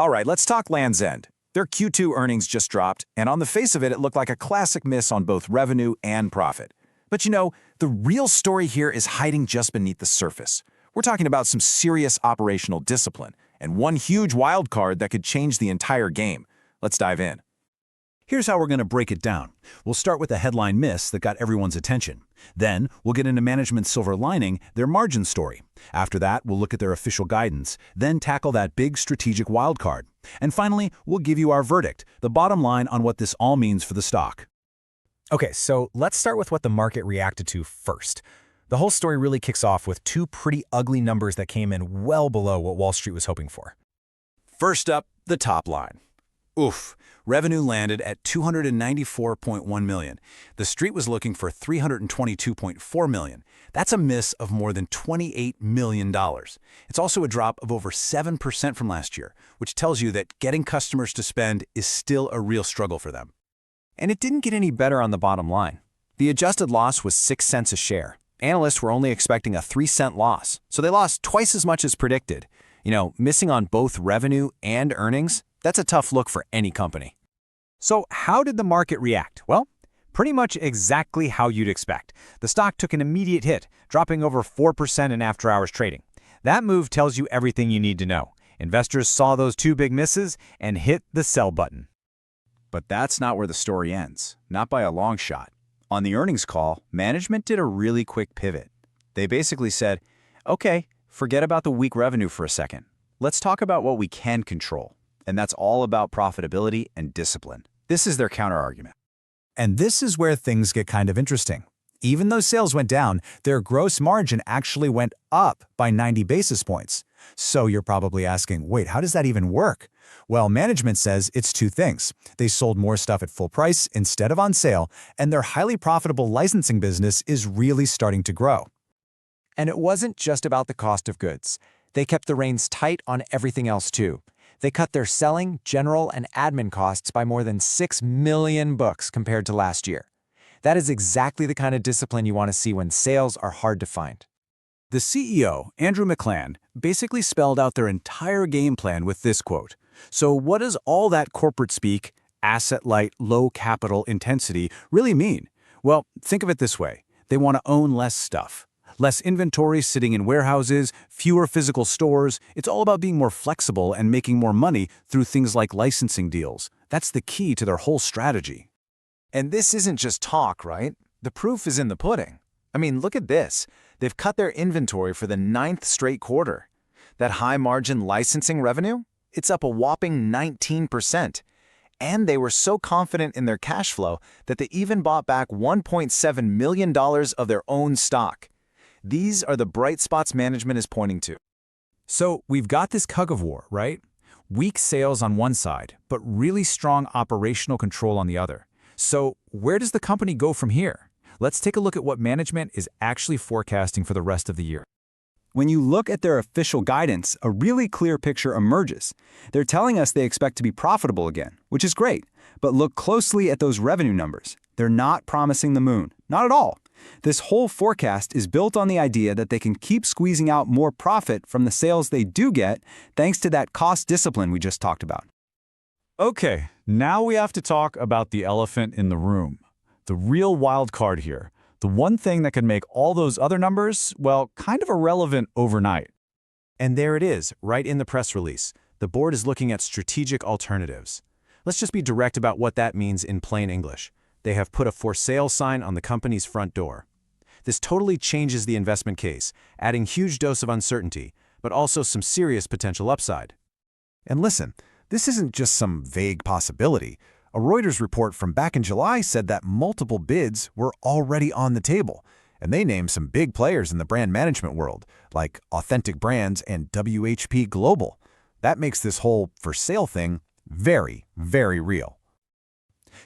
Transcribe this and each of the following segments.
All right, let's talk Land's End. Their Q2 earnings just dropped, and on the face of it, it looked like a classic miss on both revenue and profit. But you know, the real story here is hiding just beneath the surface. We're talking about some serious operational discipline, and one huge wild card that could change the entire game. Let's dive in. Here's how we're going to break it down. We'll start with a headline miss that got everyone's attention. Then, we'll get into management's silver lining, their margin story. After that, we'll look at their official guidance, then tackle that big strategic wildcard. And finally, we'll give you our verdict, the bottom line on what this all means for the stock. Okay, so let's start with what the market reacted to first. The whole story really kicks off with two pretty ugly numbers that came in well below what Wall Street was hoping for. First up, the top line. Oof. Revenue landed at $294.1 million. The street was looking for $322.4 million. That's a miss of more than $28 million. It's also a drop of over 7% from last year, which tells you that getting customers to spend is still a real struggle for them. And it didn't get any better on the bottom line. The adjusted loss was 6 cents a share. Analysts were only expecting a 3-cent loss, so they lost twice as much as predicted. You know, missing on both revenue and earnings, that's a tough look for any company. So how did the market react? Well, pretty much exactly how you'd expect. The stock took an immediate hit, dropping over 4% in after-hours trading. That move tells you everything you need to know. Investors saw those two big misses and hit the sell button. But that's not where the story ends, not by a long shot. On the earnings call, management did a really quick pivot. They basically said, okay, forget about the weak revenue for a second. Let's talk about what we can control. And that's all about profitability and discipline. This is their counterargument. And this is where things get kind of interesting. Even though sales went down, their gross margin actually went up by 90 basis points. So you're probably asking, wait, how does that even work? Well, management says it's two things. They sold more stuff at full price instead of on sale, and their highly profitable licensing business is really starting to grow. And it wasn't just about the cost of goods. They kept the reins tight on everything else too. They cut their selling, general, and admin costs by more than 6 million books compared to last year. That is exactly the kind of discipline you want to see when sales are hard to find. The CEO, Andrew McLan, basically spelled out their entire game plan with this quote. So what does all that corporate speak, asset-light, low capital intensity, really mean? Well, think of it this way. They want to own less stuff. Less inventory sitting in warehouses, fewer physical stores. It's all about being more flexible and making more money through things like licensing deals. That's the key to their whole strategy. And this isn't just talk, right? The proof is in the pudding. I mean, look at this. They've cut their inventory for the 9th straight quarter. That high-margin licensing revenue? It's up a whopping 19%. And they were so confident in their cash flow that they even bought back $1.7 million of their own stock. These are the bright spots management is pointing to. So we've got this tug-of-war, right? Weak sales on one side, but really strong operational control on the other. So where does the company go from here? Let's take a look at what management is actually forecasting for the rest of the year. When you look at their official guidance, a really clear picture emerges. They're telling us they expect to be profitable again, which is great. But look closely at those revenue numbers. They're not promising the moon. Not at all. This whole forecast is built on the idea that they can keep squeezing out more profit from the sales they do get thanks to that cost discipline we just talked about. Okay, now we have to talk about the elephant in the room. The real wild card here. The one thing that could make all those other numbers, well, kind of irrelevant overnight. And there it is, right in the press release. The board is looking at strategic alternatives. Let's just be direct about what that means in plain English. They have put a for sale sign on the company's front door. This totally changes the investment case, adding huge dose of uncertainty, but also some serious potential upside. And listen, this isn't just some vague possibility. A Reuters report from back in July said that multiple bids were already on the table, and they named some big players in the brand management world, like Authentic Brands and WHP Global. That makes this whole for sale thing very, very real.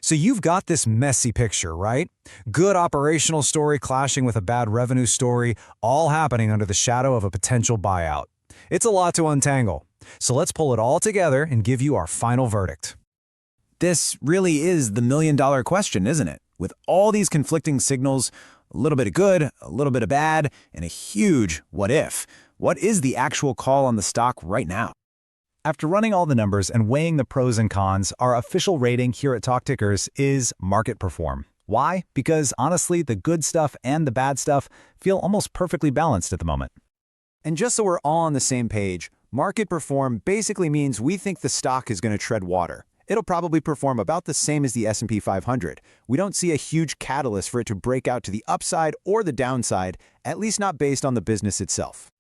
So you've got this messy picture, right? Good operational story clashing with a bad revenue story, all happening under the shadow of a potential buyout. It's a lot to untangle. So let's pull it all together and give you our final verdict. This really is the million-dollar question, isn't it? With all these conflicting signals, a little bit of good, a little bit of bad, and a huge what if. What is the actual call on the stock right now? After running all the numbers and weighing the pros and cons, our official rating here at Talk Tickers is market perform. Why? Because honestly, the good stuff and the bad stuff feel almost perfectly balanced at the moment. And just so we're all on the same page, market perform basically means we think the stock is going to tread water. It'll probably perform about the same as the S&P 500. We don't see a huge catalyst for it to break out to the upside or the downside, at least not based on the business itself.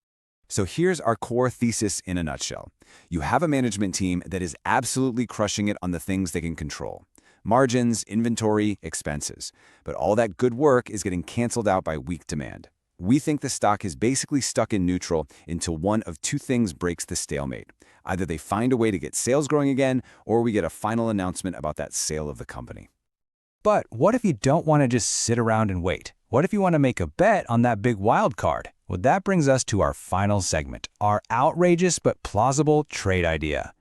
So here's our core thesis in a nutshell. You have a management team that is absolutely crushing it on the things they can control. Margins, inventory, expenses. But all that good work is getting canceled out by weak demand. We think the stock is basically stuck in neutral until one of two things breaks the stalemate. Either they find a way to get sales growing again, or we get a final announcement about that sale of the company. But what if you don't want to just sit around and wait? What if you want to make a bet on that big wild card? Well, that brings us to our final segment, our outrageous but plausible trade idea.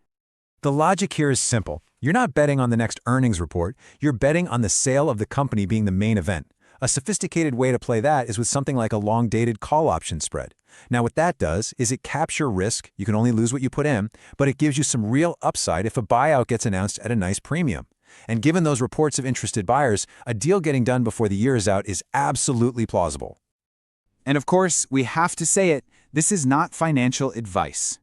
The logic here is simple. You're not betting on the next earnings report. You're betting on the sale of the company being the main event. A sophisticated way to play that is with something like a long-dated call option spread. Now, what that does is it captures risk. You can only lose what you put in, but it gives you some real upside if a buyout gets announced at a nice premium. And given those reports of interested buyers, a deal getting done before the year is out is absolutely plausible. And of course, we have to say it, this is not financial advice.